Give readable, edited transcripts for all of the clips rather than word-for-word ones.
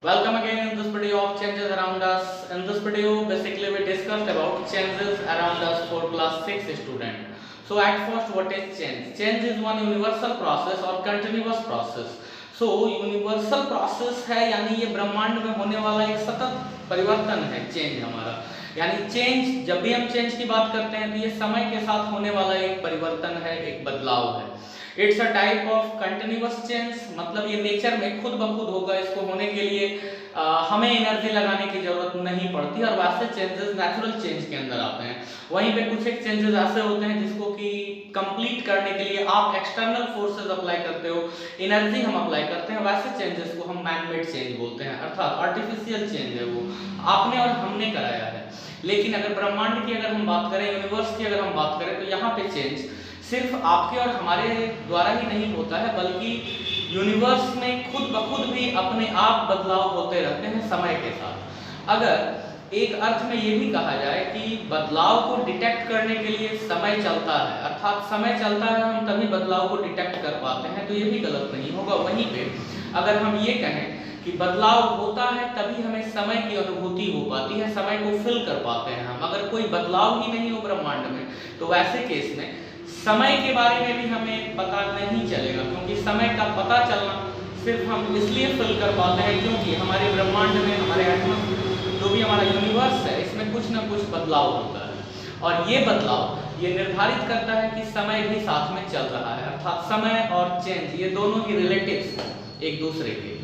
Welcome again in this video of changes around us. In this video, basically we discussed about changes around us for class 6 student. So at first, what is change? Change is one universal process or continuous process. So universal process है यानी ये ब्रह्मांड में होने वाला एक सतत परिवर्तन है चेंज हमारा। यानी चेंज, जब भी हम चेंज की बात करते हैं तो ये समय के साथ होने वाला एक परिवर्तन है, एक बदलाव है। It's a type of continuous change, मतलब ये नेचर में खुद ब खुद होगा। इसको होने के लिए हमें एनर्जी लगाने की जरूरत नहीं पड़ती और वैसे चेंजेस नेचुरल चेंज के अंदर आते हैं। वहीं पे कुछ एक चेंजेस ऐसे होते हैं जिसको कि कंप्लीट करने के लिए आप एक्सटर्नल फोर्सेस अप्लाई करते हो, एनर्जी हम अप्लाई करते हैं। वैसे चेंजेस को हम मैन मेड चेंज बोलते हैं, अर्थात आर्टिफिशियल चेंज है, वो आपने और हमने कराया है। लेकिन अगर ब्रह्मांड की अगर हम बात करें, यूनिवर्स की अगर हम बात करें, तो यहाँ पे चेंज सिर्फ आपके और हमारे द्वारा ही नहीं होता है, बल्कि यूनिवर्स में खुद ब खुद भी अपने आप बदलाव होते रहते हैं समय के साथ। अगर एक अर्थ में ये भी कहा जाए कि बदलाव को डिटेक्ट करने के लिए समय चलता है, अर्थात समय चलता है हम तभी बदलाव को डिटेक्ट कर पाते हैं, तो ये भी गलत नहीं होगा। वहीं पे अगर हम ये कहें कि बदलाव होता है तभी हमें समय की अनुभूति हो पाती है, समय को फिल कर पाते हैं हम। अगर कोई बदलाव ही नहीं हो ब्रह्मांड में, तो वैसे केस में समय के बारे में भी हमें पता नहीं चलेगा, क्योंकि समय का पता चलना सिर्फ हम इसलिए फिल कर पाते हैं क्योंकि हमारे ब्रह्मांड में, हमारे एटमॉस्फेयर, जो भी हमारा यूनिवर्स है, इसमें कुछ ना कुछ बदलाव होता है। और ये बदलाव ये निर्धारित करता है कि समय भी साथ में चल रहा है, अर्थात समय और चेंज ये दोनों ही रिलेटिव्स हैं एक दूसरे के।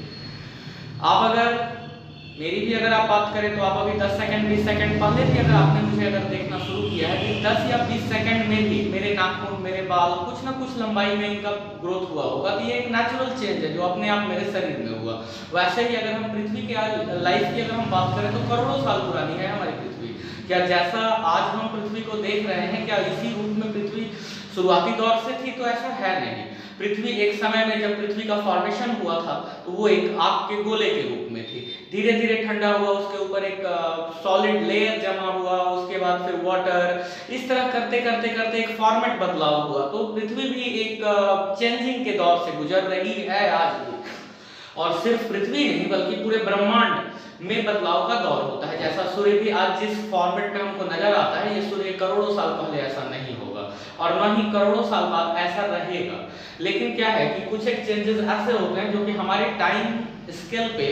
आप अगर मेरी भी अगर आप बात करें तो आप अभी 10 सेकंड 20 सेकंड पहले भी अगर आपने मुझे अगर देखना शुरू किया है कि 10 या 20 सेकंड में भी मेरे नाखून, मेरे बाल कुछ ना कुछ लंबाई में इनका ग्रोथ हुआ होगा, तो ये एक नेचुरल चेंज है जो अपने आप मेरे शरीर में हुआ। वैसे ही अगर हम पृथ्वी के लाइफ की अगर हम बात करें तो करोड़ों साल पुरानी है हमारी पृथ्वी। क्या जैसा आज हम पृथ्वी को देख रहे हैं, क्या इसी रूप में पृथ्वी शुरुआती दौर से थी? तो ऐसा है नहीं। पृथ्वी एक समय में जब पृथ्वी का फॉर्मेशन हुआ था तो वो एक आग के गोले के रूप में थी। धीरे धीरे ठंडा हुआ, उसके ऊपर एक सॉलिड लेयर जमा हुआ, उसके बाद फिर वाटर, इस तरह करते करते करते एक फॉर्मेट बदलाव हुआ। तो पृथ्वी भी एक चेंजिंग के दौर से गुजर रही है आज भी। और सिर्फ पृथ्वी नहीं बल्कि पूरे ब्रह्मांड में बदलाव का दौर होता है। जैसा सूर्य भी आज जिस फॉर्मेट में हमको नजर आता है, ये सूर्य करोड़ों साल पहले ऐसा नहीं होगा और न ही करोड़ों साल बाद ऐसा रहेगा। लेकिन क्या है कि कुछ एक चेंजेस ऐसे होते हैं जो कि हमारे टाइम स्केल पे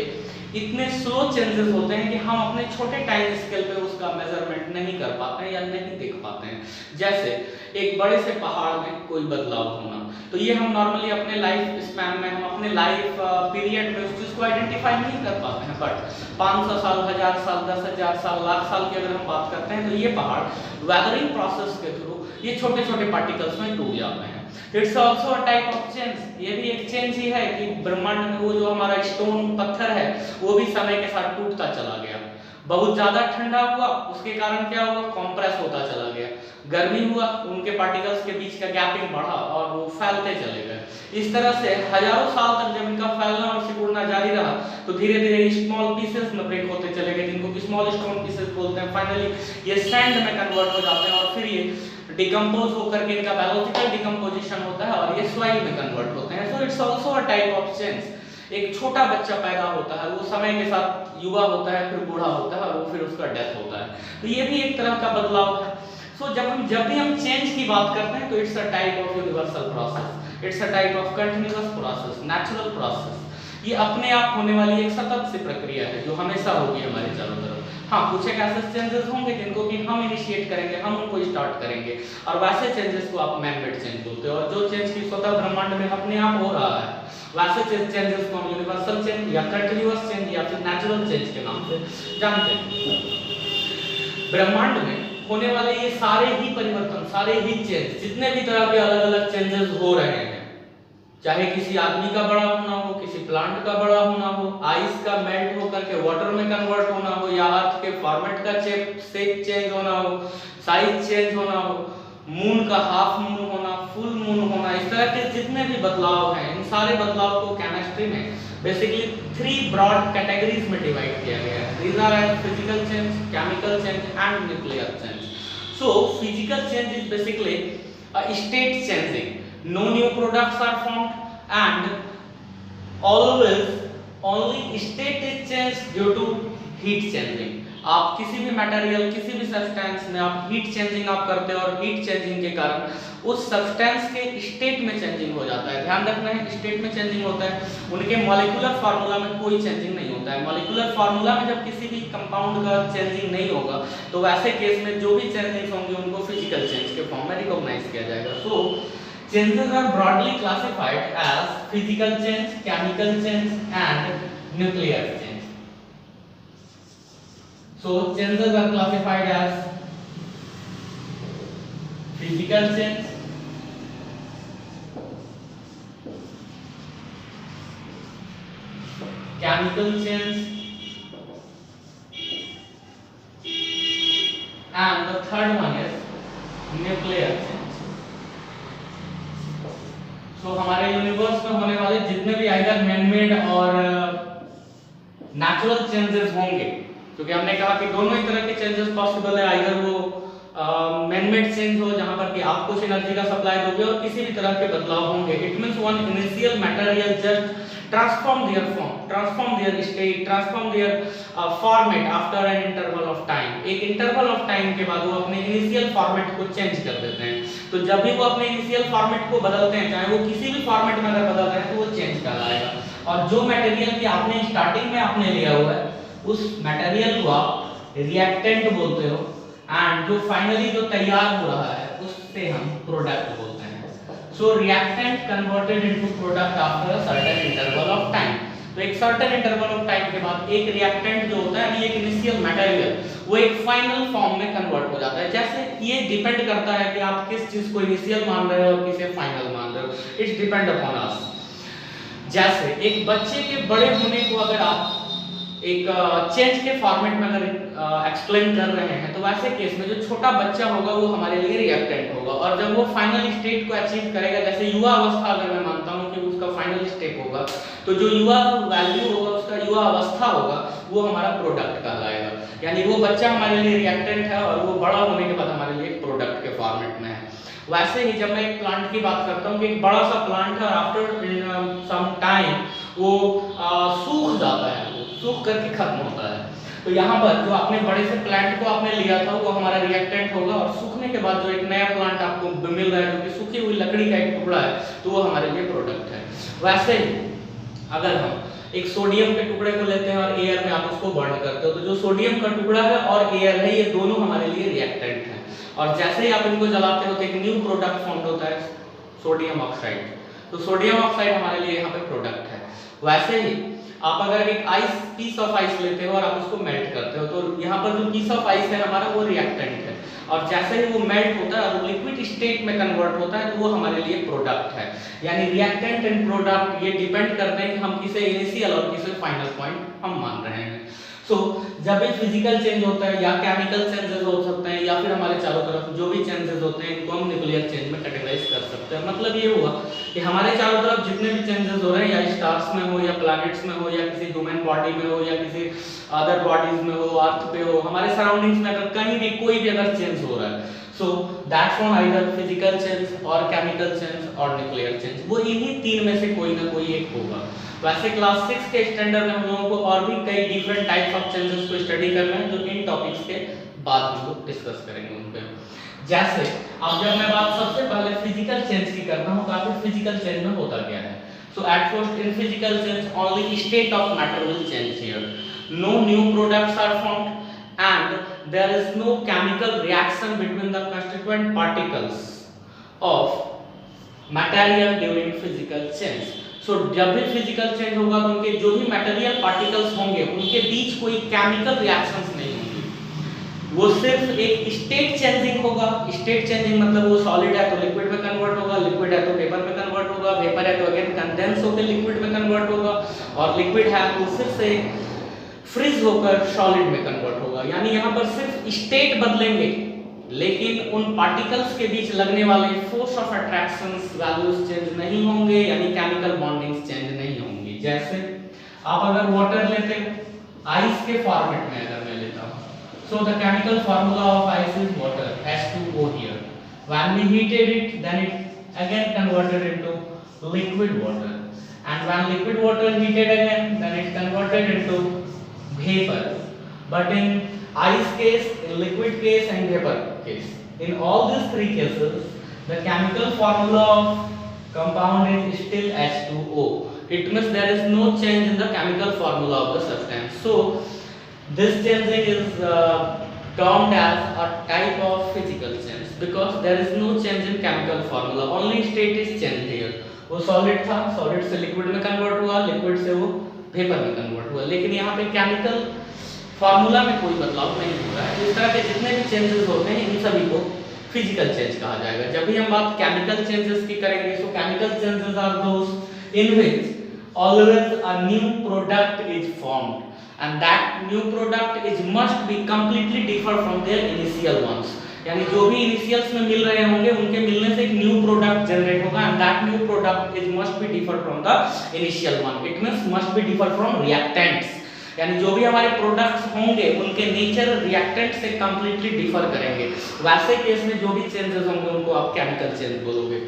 इतने स्लो चेंजेस होते हैं कि हम अपने छोटे टाइम स्केल पे उसका मेजरमेंट नहीं कर पाते हैं या नहीं देख पाते हैं। जैसे एक बड़े से पहाड़ में कोई बदलाव होना, तो ये हम नॉर्मली अपने लाइफ स्पैन में, हम अपने लाइफ पीरियड में उस चीज को आइडेंटिफाई नहीं कर पाते हैं। बट 500 साल, 1000 साल, 10,000 साल, लाख साल की अगर हम बात करते हैं तो ये पहाड़ वेदरिंग प्रोसेस के थ्रू ये छोटे छोटे पार्टिकल्स में टूट जाते हैं। It's also a type of change. ये भी एक चेंज ही है कि ब्रह्मांड में वो जो हमारा स्टोन पत्थर है वो भी समय के साथ टूटता चला गया। बहुत ज्यादा ठंडा हुआ, उसके कारण क्या हुआ, कंप्रेस होता चला गया। गर्मी हुआ, उनके पार्टिकल्स के बीच का गैपिंग बढ़ा और वो फैलते चले गए। इस तरह से हजारों साल तक जब इनका फैलना और सिकुड़ना जारी रहा तो धीरे धीरे स्मॉल पीसेस में ब्रेक होते चले गए, जिनको स्मॉल स्टोन पीसेस बोलते हैं। फाइनली ये सैंड में कन्वर्ट हो जाते हैं और फिर ये डिकम्पोज होकर के इनका बायोलॉजिकल डिकम्पोजिशन होता है और ये सॉइल में कन्वर्ट होते हैं। So it's also a type of change. एक छोटा बच्चा पैदा होता है, वो समय के साथ युवा होता है, फिर बूढ़ा होता है और फिर उसका डेथ होता है। तो ये भी एक तरह का बदलाव है। सो जब भी हम चेंज की बात करते हैं तो it's a type of universal process, it's a type of continuous process, natural process. ये अपने आप होने वाली एक सतत सी प्रक्रिया है जो हमेशा होगी हमारे चारों तरफ। हाँ, कुछ एक ऐसे चेंजेस होंगे जिनको कि हम इनिशिएट करेंगे, हम उनको स्टार्ट करेंगे, और वैसे चेंजेस को आप मैन मेड चेंज बोलते हो। और जो चेंज की स्वतः ब्रह्मांड में अपने आप हो रहा है, वैसे चेंजेस को हम यूनिवर्सल चेंज या कंटीन्यूअस चेंज या फिर नेचुरल चेंज के नाम से जानते हैं। ब्रह्मांड में होने वाले ये सारे ही परिवर्तन, सारे ही चेंज, जितने भी तरह के अलग अलग चेंजेस हो रहे हैं, चाहे किसी आदमी का बड़ा होना हो, किसी प्लांट का बड़ा होना हो, आइस का मेल्ट होकर के वाटर में कन्वर्ट होना हो, या अर्थ के फॉर्मेट का शेप चेंज होना हो, साइज चेंज होना हो, मून का हाफ मून होना, फुल मून होना, इस तरह के जितने भी बदलाव हैं, इन सारे बदलाव को केमिस्ट्री में बेसिकली 3 ब्रॉड कैटेगरीज में डिवाइड किया गया है। These are physical change, chemical change and nuclear change. So physical change is basically a state changing, no new products are formed and always only state is changed change due to heat changing. आप किसी भी material, किसी भी substance में आप heat changing आप करते हो और हीट चेंजिंग के कारण उस सब्सटेंस के स्टेट में चेंजिंग हो जाता है। ध्यान रखना है, स्टेट में चेंजिंग होता है, उनके मॉलिक्यूलर फार्मूला में कोई चेंजिंग नहीं होता है। मॉलिक्यूलर फार्मूला में जब किसी भी कंपाउंड का चेंजिंग नहीं होगा तो वैसे केस में जो भी चेंजिंग होंगे उनको फिजिकल चेंज के फॉर्म में रिकॉग्नाइज किया जाएगा। सो changes are broadly classified as physical change, chemical change and nuclear change. So changes are classified as physical change, chemical change and the third one is nuclear change. तो हमारे universe में होने वाले जितने भी आइदर मैनमेड और natural changes होंगे, क्योंकि हमने कहा कि दोनों ही तरह के चेंजेस पॉसिबल है, आइदर वो मैनमेड चेंज हो जहां पर कि आप कुछ एनर्जी का सप्लाई दोगे और किसी भी तरह के बदलाव होंगे। It means one initial material just transform their form, transform their state, transform their format after an interval of time. एक इंटरवल ऑफ टाइम के बाद वो अपने इनिशियल फॉर्मेट को चेंज कर देते हैं। तो जब भी वो अपने इनिशियल फॉर्मेट को बदलते हैं, चाहे वो किसी भी फॉर्मेट में अगर बदल रहे हैं तो वो चेंज कहलाएगा। और जो मटेरियल की आपने स्टार्टिंग में आपने लिया हुआ है उस मटेरियल को आप रिएक्टेंट बोलते हो, एंड जो फाइनली जो तैयार हो रहा है उससे हम प्रोडक्ट बोलते हैं। So reactant converted into product after a certain interval of time. तो एक certain interval of time के बाद एक reactant जो होता है, एक initial material, वो एक final form में convert हो जाता है। जैसे ये depend करता है कि आप किस चीज को initial मान रहे हो और किसे final मान रहे हो। It's depend upon us. जैसे एक बच्चे के बड़े होने को अगर आप एक चेंज के फॉर्मेट में अगर एक्सप्लेन कर रहे हैं तो वैसे केस में जो छोटा बच्चा होगा वो हमारे लिए रिएक्टेंट होगा, और जब वो फाइनल स्टेट को अचीव करेगा, जैसे युवा अवस्था अगर मैं मानता हूँ कि उसका फाइनल स्टेप होगा, तो जो युवा वैल्यू होगा उसका युवा अवस्था होगा वो हमारा प्रोडक्ट कहलाएगा। यानी वो बच्चा हमारे लिए रिएक्टेंट है और वो बड़ा होने के बाद हमारे लिए प्रोडक्ट के फॉर्मेट में है। वैसे ही जब मैं एक प्लांट की बात करता हूँ कि एक बड़ा सा प्लांट है और आफ्टर सम टाइम वो सूख जाता है, सूख करके खत्म होता है, तो यहाँ पर जो आपने बड़े से प्लांट को आपने लिया था वो हमारा रिएक्टेंट होगा, और सूखने के बाद जो एक नया प्लांट आपको मिल रहा है जो कि सूखी हुई लकड़ी का एक टुकड़ा है तो वो हमारे लिए प्रोडक्ट है। वैसे ही अगर हम एक सोडियम के टुकड़े को लेते हैं और एयर में आप उसको बर्न करते हो, तो जो सोडियम का टुकड़ा है और एयर है ये दोनों हमारे लिए रिएक्टेंट हैं, और जैसे ही आप इनको जलाते हो तो एक न्यू प्रोडक्ट फॉर्म होता है सोडियम ऑक्साइड। तो सोडियम ऑक्साइड हमारे लिए यहाँ पे प्रोडक्ट है। वैसे ही आप अगर एक आइस पीस ऑफ आइस लेते हो और आप उसको मेल्ट करते हो तो यहाँ पर जो पीस ऑफ आइस है हमारा वो रिएक्टेंट है, और जैसे ही वो मेल्ट होता है और लिक्विड स्टेट में कन्वर्ट होता है तो वो हमारे लिए प्रोडक्ट है। यानी रिएक्टेंट एंड प्रोडक्ट ये डिपेंड करते हैं कि हम किसे इनिशियल और किसे फाइनल पॉइंट हम मान रहे हैं। सो जब भी फिजिकल चेंज होता है या केमिकल चेंजेस हो सकते हैं या फिर हमारे चारों तरफ जो भी चेंजेस होते हैं इनको हम न्यूक्लियर चेंज में कैटेगराइज कर सकते हैं। मतलब ये हुआ कि हमारे चारों तरफ जितने भी चेंजेस हो रहे हैं, या स्टार्स में हो या प्लैनेट्स में हो या किसी ह्यूमन बॉडी में हो या किसी अदर बॉडीज में हो, अर्थ पे हो, हमारे सराउंडिंग्स में अगर कहीं भी कोई भी अगर चेंज हो रहा है, so that's on either physical change और केमिकल चेंज और न्यूक्लियर चेंज, वो इन्हीं तीन में से कोई ना कोई एक होगा। वैसे क्लास 6 के स्टैंडर्ड में हम लोगों को और भी कई डिफरेंट टाइप्स ऑफ चेंजेस को स्टडी करना है जो इन टॉपिक्स के बाद हम लोग डिस्कस करेंगे उन पे। जैसे अब जब मैं बात सबसे पहले फिजिकल चेंज की करता हूं तो आखिर फिजिकल चेंज में होता क्या है। So at first in physical change only state of matter will change here, no new products are formed and there is no chemical reaction between the constituent particles of material during physical change. So जब भी physical change होगा तो उनके जो भी material particles होंगे उनके बीच कोई केमिकल रिएक्शंस नहीं होंगे, वो सिर्फ एक स्टेट चेंजिंग होगा। स्टेट चेंजिंग मतलब वो सॉलिड है तो लिक्विड में कन्वर्ट होगा, लिक्विड है तो वेपर में कन्वर्ट होगा, वेपर है तो अगेन कंडेंस होकर लिक्विड में कन्वर्ट होगा, और लिक्विड है तो फिर से फ्रीज होकर सॉलिड में कन्वर्ट होगा। यानी यहाँ पर सिर्फ स्टेट बदलेंगे लेकिन उन पार्टिकल्स के बीच लगने वाले force of attractions values change नहीं होंगे, यानी केमिकल बॉन्डिंग्स चेंज नहीं होंगी। जैसे आप अगर वाटर लेते हो आइस के फॉर्मेट में अगर मैं लेता हूं, so the chemical formula of ice is water H2O here. When we heated it, then it again converted into liquid water, and when liquid water heated again, then it converted into vapor. But in ice case, in liquid case and vapor case, in all these three cases, the chemical formula of compound is still H2O. It means there is no change in the chemical formula of the substance. So this changing is termed as a type of physical change because there is no change in chemical formula, only state is changed here. वो solid था, solid से liquid में convert हुआ, liquid से वो vapour में convert हुआ, लेकिन यहाँ पे केमिकल फार्मूला में कोई बदलाव नहीं हो रहा है। इस तरह के जितने भी चेंजेस होते हैं इन सभी को फिजिकल चेंज कहा जाएगा। जब भी हम बात केमिकल चेंजेस की करेंगे, so chemical changes are those in which always a new product is formed and that new product is must be completely different from their initial ones। यानी जो भी इनिशियल्स में मिल रहे होंगे उनके मिलने से एक न्यू प्रोडक्ट जनरेट होगा and that new product is must be differ from the initial one. It means must be differ from reactants, यानी जो भी हमारे प्रोडक्ट्स होंगे उनके नेचर रिएक्टेंट से कंप्लीटली डिफर करेंगे। वैसे केस में जो भी चेंजेस होंगे उनको आप केमिकल चेंज बोलोगे,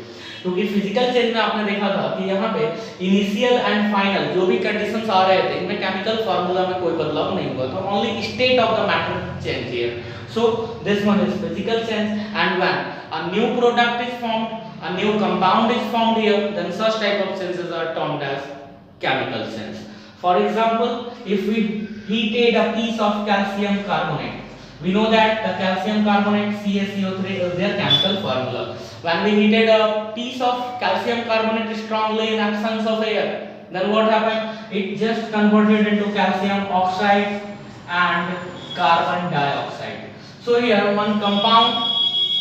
क्योंकि फिजिकल चेंज में आपने देखा था कि यहाँ पे इनिशियल एंड फाइनल जो भी कंडीशंस आ रहे थे इनमें केमिकल फार्मूला में कोई बदलाव नहीं हुआ था, only state of the matter change here. So this one is physical change, and when a new product is formed, a new compound is formed here, then such type of changes are termed as chemical change. For example, if we heated a piece of calcium carbonate, we know that the calcium carbonate CaCO3 is their chemical formula. When we heated a piece of calcium carbonate strongly in absence of air, then what happened? It just converted into calcium oxide and carbon dioxide. So here one compound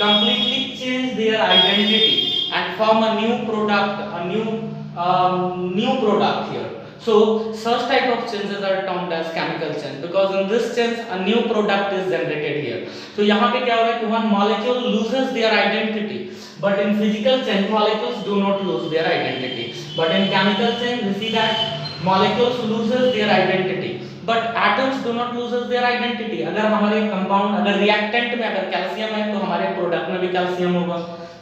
completely change their identity and form a new product, a new product here. So such type of changes are termed as chemical change because in this change a new product is generated here. So यहाँ पे क्या हो रहा है कि one molecule loses their identity, but in physical change molecules do not lose their identity, but in chemical change we see that molecules loses their identity but atoms do not loses their identity। अगर हमारे compound अगर reactant में अगर calcium है तो हमारे product में भी कैल्शियम होगा,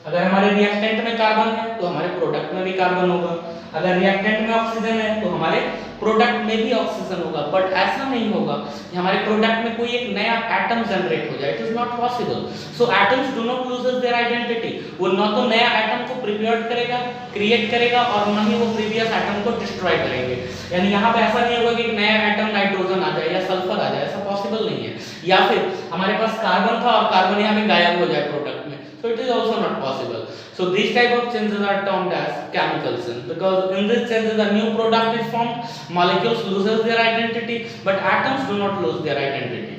अगर हमारे रिएक्टेंट में कार्बन है तो हमारे प्रोडक्ट में भी कार्बन होगा, अगर रिएक्टेंट में ऑक्सीजन है तो हमारे प्रोडक्ट में भी ऑक्सीजन होगा। बट ऐसा नहीं होगा कि हमारे प्रोडक्ट में कोई एक नया एटम जनरेट हो जाए, it is not possible. So atoms do not loses their identity, वो न तो नया एटम को प्रिपेयर करेगा, क्रिएट करेगा और न ही वो प्रीवियस एटम को डिस्ट्रॉय करेंगे। यानी यहाँ पे ऐसा नहीं होगा कि एक नया एटम नाइट्रोजन आ जाए या सल्फर आ जाए, ऐसा पॉसिबल नहीं है। या फिर हमारे पास कार्बन था और कार्बन यहाँ पे गायब हो जाए प्रोडक्ट में, so it is also not possible। So these type of changes are termed as chemical change because in this changes a new product is formed, molecules loses their identity but atoms do not lose their identity।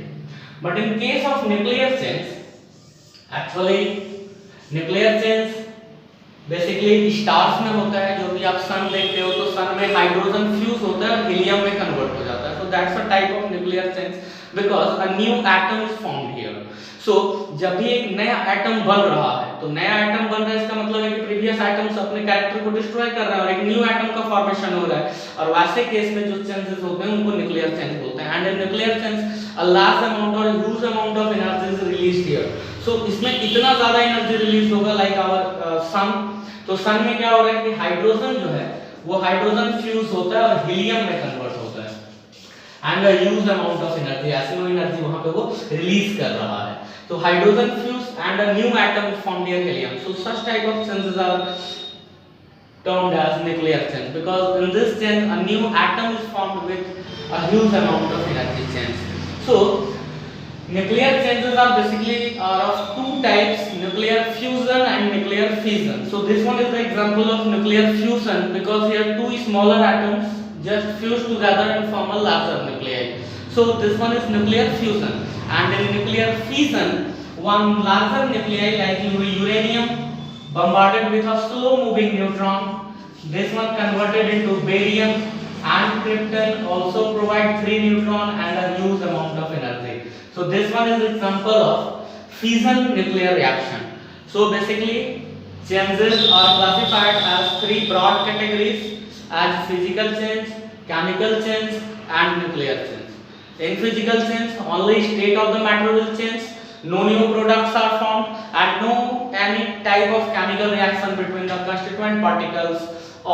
But in case of nuclear change, actually nuclear change basically stars में होता है। जो भी आप सन देखते हो तो sun में हाइड्रोजन फ्यूज होता है और हीलियम में कन्वर्ट हो जाता है। So that's a type of nuclear change because a new atom is formed here. So जब भी एक नया एटम बन रहा है तो नया एटम बन रहा है इसका मतलब है कि प्रीवियस एटम्स अपने कैरेक्टर को डिस्ट्रॉय कर रहे हैं और एक न्यू एटम का फॉर्मेशन हो रहा है। और वैसे केस में जो चेंजेस होते हैं उनको न्यूक्लियर चेंज बोलते हैं। And in nuclear change a large amount और huge amount of energy is released here. So इसमें इतना ज्यादा एनर्जी रिलीज होगा लाइक आवर सन। तो सन में क्या हो रहा है कि हाइड्रोजन जो है वो हाइड्रोजन फ्यूज होता है और हीलियम में कन्वर्ट होता है and a huge amount of energy, ऐसे वो एनर्जी वहां पे वो रिलीज कर रहा है। तो hydrogen fuse and a new atom is formed here helium. So such type of changes are termed as nuclear change because in this change a new atom is formed with a huge amount of energy change. So nuclear changes are basically are of two types, nuclear fusion and nuclear fission. So this one is the example of nuclear fusion because here two smaller atoms just fuse together and form a larger nuclei. So this one is nuclear fusion, and in nuclear fission one larger nuclei like uranium bombarded with a slow moving neutron, this one converted into barium and krypton also provide 3 neutron and a huge amount of energy. So this one is example of fission nuclear reaction. So basically changes are classified as 3 broad categories as physical change, chemical change and nuclear change. In physical change only state of the matter will change, no new products are formed and no any type of chemical reaction between the constituent particles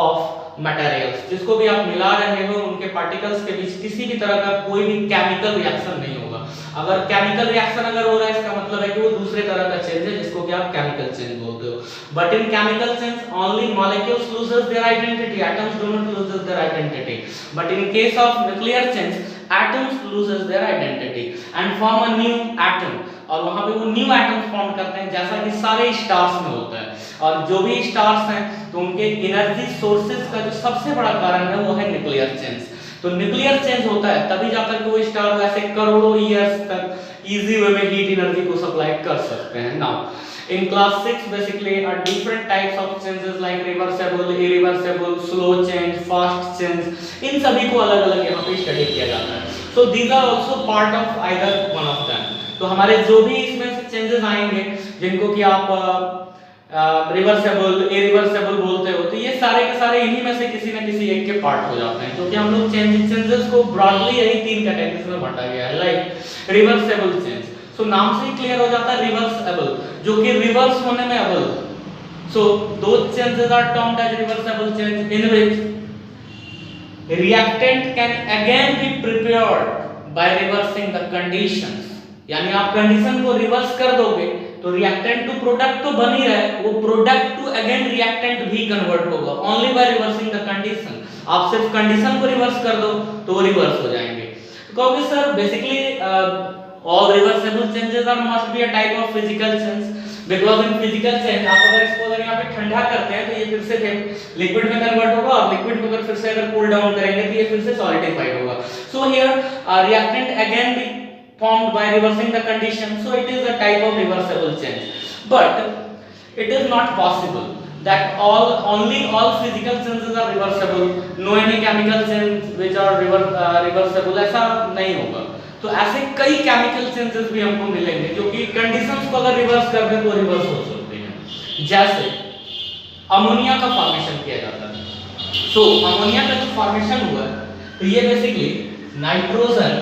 of materials, जिसको भी आप मिला रहे हो उनके particles के बीच किसी भी तरह का कोई भी केमिकल रिएक्शन नहीं होगा। अगर केमिकल रिएक्शन अगर हो रहा है इसका मतलब है कि वो दूसरे तरह का चेंज है जिसको कि आप केमिकल चेंज बोलते हो। But in chemical change only molecules loses their identity, atoms do not loses their identity, but in case of nuclear change atoms loses their identity and form a new atom, और वहां पे वो new atoms form करते हैं जैसा कि सारे stars में होता है। और जो भी स्टार्स हैं तो उनके एनर्जी सोर्सेज का जो सबसे बड़ा कारण है वो है न्यूक्लियर चेंज। तो न्यूक्लियर चेंज होता है तभी जाकर के वो स्टार ऐसे करोड़ों ईयर्स तक इजी वे में हीट एनर्जी को सप्लाई कर सकते हैं। Now in class 6 basically are different types of changes like reversible, irreversible, slow change, fast change, इन सभी को अलग अलग यहाँ पे स्टडी किया जाता है। so these are also part of either one of them। तो हमारे जो भी इसमें से चेंजेस आएंगे जिनको कि आप रिवर्सेबल इरिवर्सेबल बोलते हो, तो ये सारे के सारे इन्हीं में से किसी न किसी एक के पार्ट हो जाते हैं, क्योंकि हम लोग चेंजेस को ब्रॉडली यही 3 कैटेगरीज में बांटा गया है। लाइक रिवर्सेबल चेंज, सो नाम से ही क्लियर हो जाता है रिवर्सेबल, जो कि रिवर्स होने में एबल। सो दो changes are termed as reversible change in which reactant can again be prepared by reversing the conditions, यानी आप कंडीशन को रिवर्स कर दोगे तो रिएक्टेंट टू प्रोडक्ट तो बन ही रहा है, वो प्रोडक्ट टू अगेन रिएक्टेंट भी कन्वर्ट होगा only by reversing the condition. आप सिर्फ कंडीशन को रिवर्स कर दो तो वो रिवर्स हो जाएंगे। क्योंकि sir basically all reversible changes are must be a type of physical change, because in physical change आप अगर इसको अगर यहाँ पे ठंडा करते हैं तो ये फिर से लिक्विड में कन्वर्ट होगा, और लिक्विड को अगर फिर से अगर कूल डाउन करेंगे तो ये फिर से सॉलिडिफाइड होगा। so here reactant again be formed by reversing the condition, so it is a type of reversible change, but it is not possible that only all physical changes are reversible, no any chemical change which are reversible, ऐसा नहीं होगा। तो ऐसे कई chemical changes भी हमको मिलेंगे जो कि कंडीशंस को अगर रिवर्स कर दे तो रिवर्स हो सकते हैं। जैसे अमोनिया का फॉर्मेशन किया जाता है। सो अमोनिया का जो फॉर्मेशन हुआ है तो ये बेसिकली नाइट्रोजन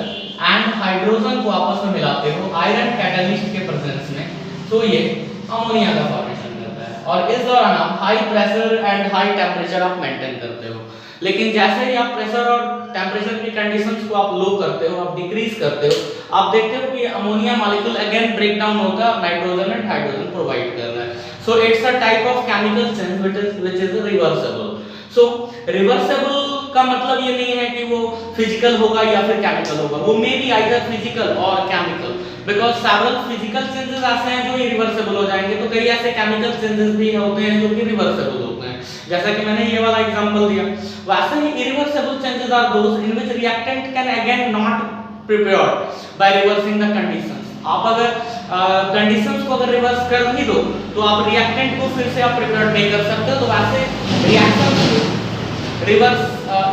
एंड हाइड्रोजन को आपस में मिलाते हो आयरन कैटलिस्ट के प्रेजेंस में, तो ये अमोनिया का फॉर्मेशन करता है, और इस दौरान आप high pressure and high temperature आप मेंटेन करते हो। लेकिन जैसे ही आप प्रेशर और टेम्परेचर की कंडीशंस को आप लो करते हो, आप डिक्रीज करते हो, आप देखते हो कि ammonia molecule again break down होगा, नाइट्रोजन एंड हाइड्रोजन प्रोवाइड कर रहा है। So it's a type of chemical change which is reversible. So reversible का मतलब ये नहीं है कि वो फिजिकल होगा या फिर केमिकल होगा, वो मे बी आइदर फिजिकल और chemical, because several physical changes ऐसे हैं जो इरिवर्सेबल हो जाएंगे, तो कई ऐसे केमिकल चेंजेस भी होते हैं जो कि रिवर्सेबल होते हैं, जैसा कि मैंने ये वाला एग्जांपल दिया। वैसे ही irreversible changes are those in which reactant can again not prepared by reversing the conditions. आप अगर कंडीशंस को अगर रिवर्स कर भी दो तो आप रिएक्टेंट को फिर से आप प्रिपेयर नहीं कर सकते हो, तो वैसे रिएक्शन रिवर्स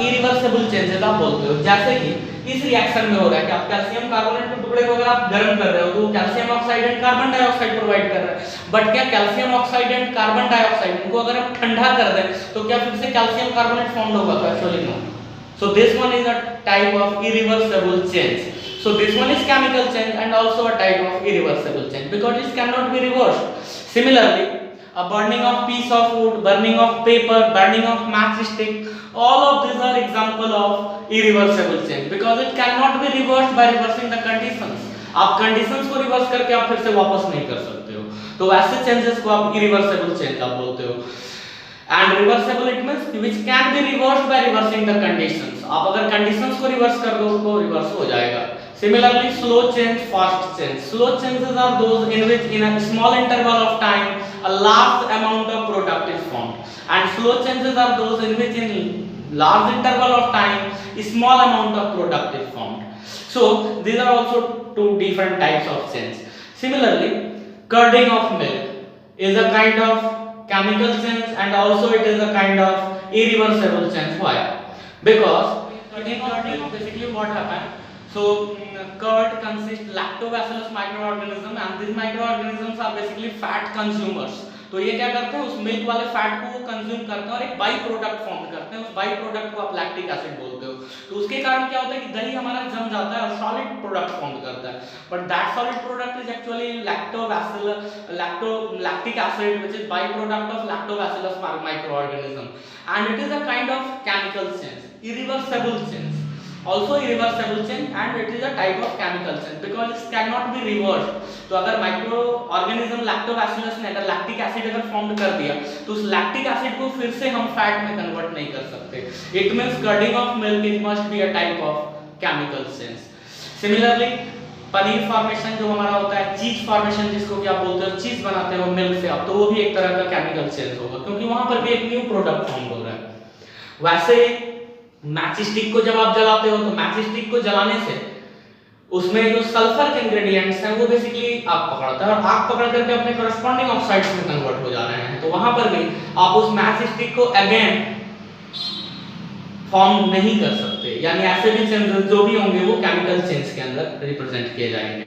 इरिवर्सेबल चेंजेस आप बोलते हो। जैसे कि इस रिएक्शन में हो रहा है कि आप कैल्शियम कार्बोनेट के टुकड़े को अगर आप गर्म कर रहे हो तो calcium oxide and carbon dioxide provide कर रहा है, बट क्या calcium oxide and carbon dioxide को अगर आप ठंडा कर दें तो क्या फिर से कैल्शियम कार्बोनेट फॉर्म होगा? तो actually no. So this one is a type of irreversible change. So this one is chemical change and also a type of irreversible change because it cannot be reversed. Similarly, a burning of piece of wood, burning of paper, burning of matchstick, all of these are example of irreversible change because it cannot be reversed by reversing the conditions. आप conditions को reverse करके आप फिर से वापस नहीं कर सकते हो, तो वैसे changes को आप irreversible change आप बोलते हो। And reversible it means which can be reversed by reversing the conditions. आप अगर conditions को reverse कर दो तो reverse हो जाएगा। Similarly, slow change, fast change. Slow changes are those in which in a small interval of time a large amount of product is formed, and slow changes are those in which in large interval of time a small amount of product is formed. So these are also two different types of change. Similarly, curding of milk is a kind of chemical change and also it is a kind of irreversible change. Why? Because in curding basically what happens, so curd consists lactobacillus microorganism and these microorganisms are basically fat consumers. तो ये क्या करते हैं, उस milk वाले fat को consume करते हैं और एक बाई प्रोडक्ट फॉर्म करते हैं, उस बाई प्रोडक्ट को आप लैक्टिक एसिड बोलते हो। तो उसके कारण क्या होता है कि दही हमारा जम जाता है और सॉलिड सॉलिड प्रोडक्ट फॉर्म करता है, but that solid product is actually lactic acid which is byproduct of lactobacillus microorganism, and it is a kind of chemical change, irreversible change, also irreversible change, and it is a type of chemical change because it cannot be reversed. तो अगर micro organism lactobacillus ने अगर lactic acid अगर form कर दिया तो उस lactic acid को फिर से हम फैट में कन्वर्ट नहीं कर सकते. It means curding of milk is must be a type of chemical change. Similarly paneer formation जो हमारा होता है, चीज फॉर्मेशन जिसको कि आप बोलते हो चीज बनाते हो मिल्क से आप, तो वो भी एक तरह का केमिकल चेंज होगा क्योंकि वहां पर भी एक न्यू प्रोडक्ट फॉर्म हो रहा है. वैसे मैच स्टिक को जब आप जलाते हो तो मैच स्टिक को जलाने से उसमें जो सल्फर के इंग्रेडिएंट्स हैं वो बेसिकली आग पकड़ता है और आग पकड़ करके अपने करस्पॉन्डिंग ऑक्साइड्स में कन्वर्ट हो जा रहे हैं. तो वहां पर भी आप उस मैच स्टिक को अगेन फॉर्म नहीं कर सकते, यानी ऐसे भी चेंजेस जो भी होंगे वो केमिकल चेंज के अंदर रिप्रेजेंट किए जाएंगे.